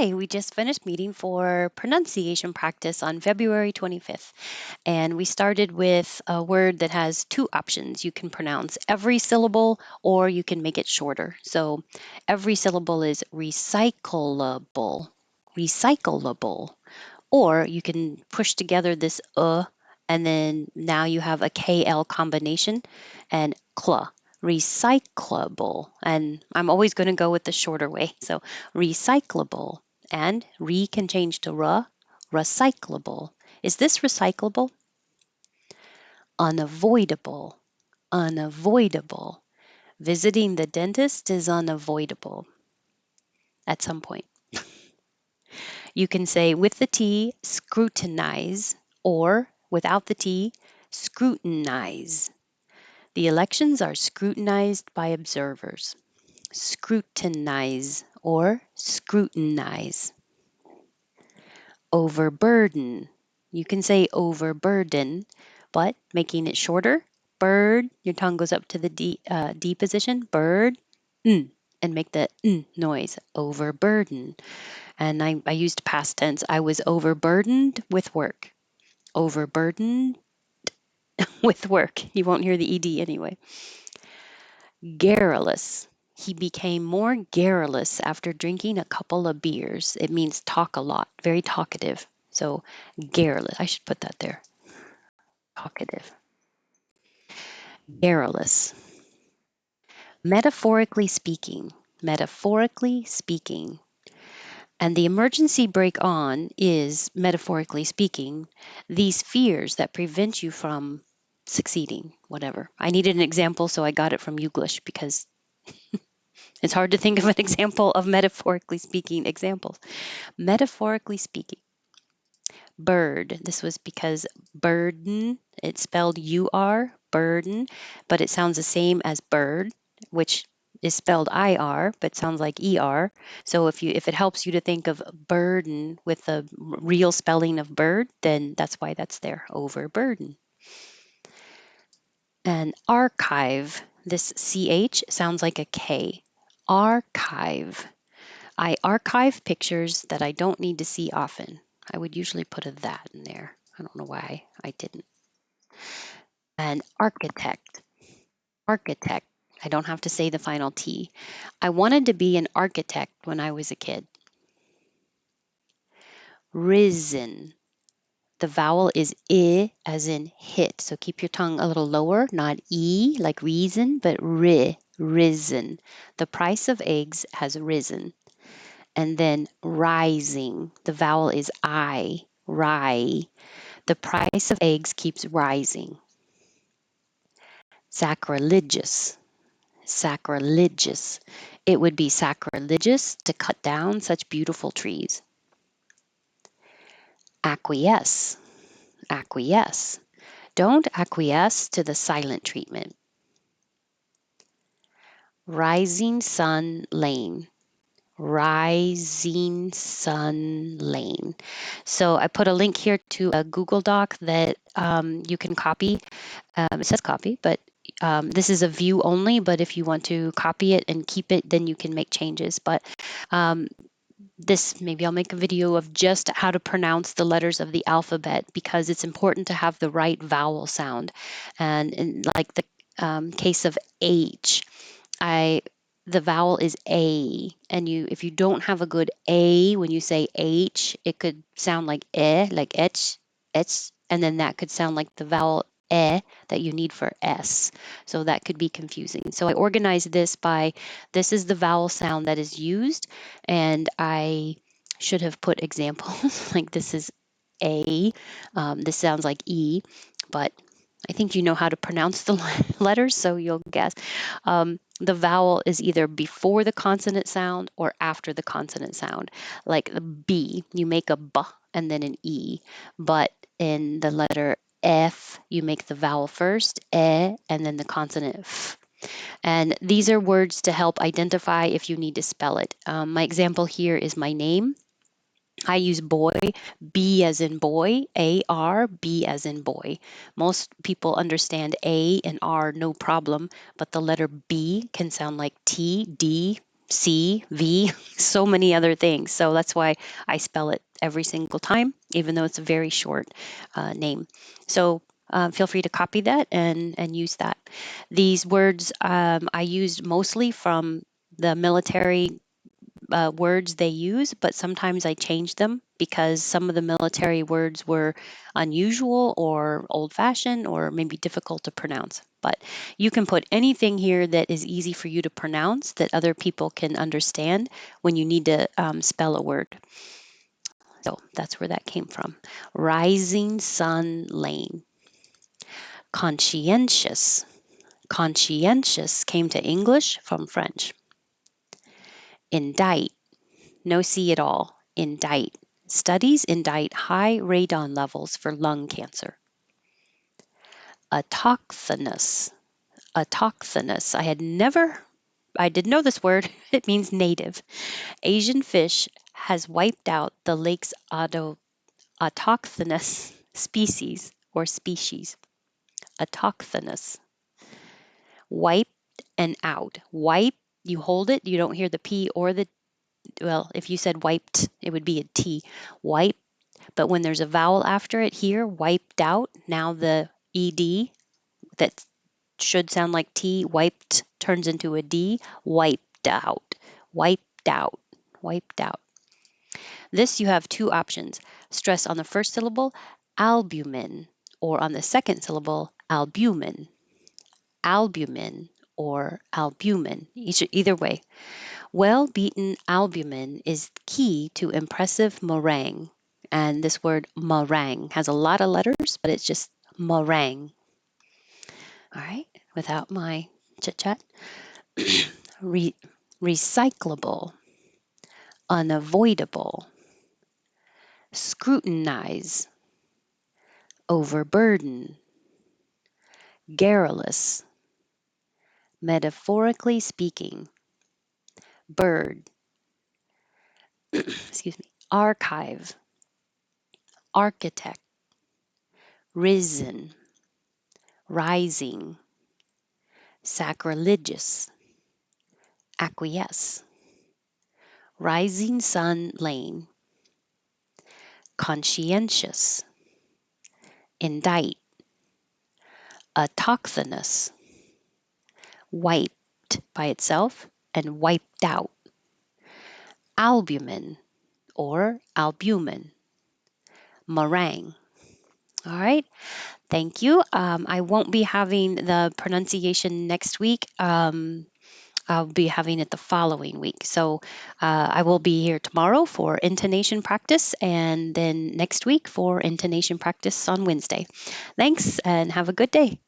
Hey, we just finished meeting for pronunciation practice on February 25th, and we started with a word that has two options. You can pronounce every syllable or you can make it shorter. So every syllable is recyclable, recyclable, or you can push together this and then now you have a KL combination and cl, recyclable. And I'm always going to go with the shorter way. So recyclable and re can change to recyclable. Is this recyclable? Unavoidable, unavoidable. Visiting the dentist is unavoidable at some point. You can say with the T, scrutinize, or without the T, scrutinize. The elections are scrutinized by observers. Scrutinize or scrutinize. Overburden. You can say overburden, but making it shorter. Bird, your tongue goes up to the D position. Bird, and make the noise. Overburden. And I used past tense. I was overburdened with work. Overburdened with work. You won't hear the ED anyway. Garrulous. He became more garrulous after drinking a couple of beers. It means talk a lot, very talkative. So garrulous. I should put that there. Talkative. Garrulous. Metaphorically speaking. Metaphorically speaking. And the emergency brake on is, metaphorically speaking, these fears that prevent you from succeeding, whatever. I needed an example, so I got it from Youglish because it's hard to think of an example of metaphorically speaking examples. Metaphorically speaking, bird. This was because burden, it's spelled UR, burden, but it sounds the same as bird, which is spelled IR, but sounds like ER. So if it helps you to think of burden with the real spelling of bird, then that's why that's there, overburden. And archive, this CH sounds like a K. Archive. I archive pictures that I don't need to see often. I would usually put a that in there. I don't know why I didn't. And architect. Architect. I don't have to say the final T. I wanted to be an architect when I was a kid. Risen. The vowel is I as in hit. So keep your tongue a little lower, not E like reason, but ri, risen. The price of eggs has risen. And then rising. The vowel is I, ri. The price of eggs keeps rising. Sacrilegious. Sacrilegious. It would be sacrilegious to cut down such beautiful trees. Acquiesce. Acquiesce. Don't acquiesce to the silent treatment. Rising Sun Lane. Rising Sun Lane. So I put a link here to a Google Doc that you can copy. It says copy, but this is a view only. But if you want to copy it and keep it, then you can make changes. But maybe I'll make a video of just how to pronounce the letters of the alphabet because it's important to have the right vowel sound. And in like the case of H, the vowel is A, and if you don't have a good A when you say H, it could sound like like etch, and then that could sound like the vowel that you need for S. So that could be confusing. So I organized this by this is the vowel sound that is used, and I should have put examples like this is A, this sounds like E, but I think you know how to pronounce the letters, so you'll guess. The vowel is either before the consonant sound or after the consonant sound. Like the B, you make a B and then an E. But in the letter F, you make the vowel first, and then the consonant F. And these are words to help identify if you need to spell it. My example here is my name. I use boy, B as in boy, A-R, B as in boy. Most people understand A and R no problem, but the letter B can sound like T, D, C, V, so many other things. So that's why I spell it every single time, even though it's a very short name. So feel free to copy that and use that. These words I used mostly from the military words they use, but sometimes I change them because some of the military words were unusual or old fashioned or maybe difficult to pronounce. But you can put anything here that is easy for you to pronounce that other people can understand when you need to spell a word. So that's where that came from. Rising Sun Lane. Conscientious. Conscientious came to English from French. Indict. No C at all. Indict. Studies indict high radon levels for lung cancer. Autochthonous. Autochthonous. I didn't know this word. It means native. Asian fish has wiped out the lake's autochthonous species or species. Autochthonous. Wipe and out. Wipe, you hold it, you don't hear the P or the, well, if you said wiped, it would be a T. Wipe. But when there's a vowel after it here, wiped out, now the ED that should sound like T, wiped, turns into a D, wiped out, wiped out, wiped out. This you have two options. Stress on the first syllable, albumin, or on the second syllable, albumin, albumin, or albumin, either way. Well-beaten albumin is key to impressive meringue. And this word meringue has a lot of letters, but it's just meringue. All right, without my chit chat. Re- recyclable, unavoidable, scrutinize, overburden, garrulous, metaphorically speaking, bird, excuse me, archive, architect, risen, rising, sacrilegious, acquiesce, rising sun lane, conscientious, indict, autochthonous, wiped by itself and wiped out, albumin or albumin, meringue. All right, thank you. I won't be having the pronunciation next week. I'll be having it the following week. So I will be here tomorrow for intonation practice and then next week for intonation practice on Wednesday. Thanks and have a good day.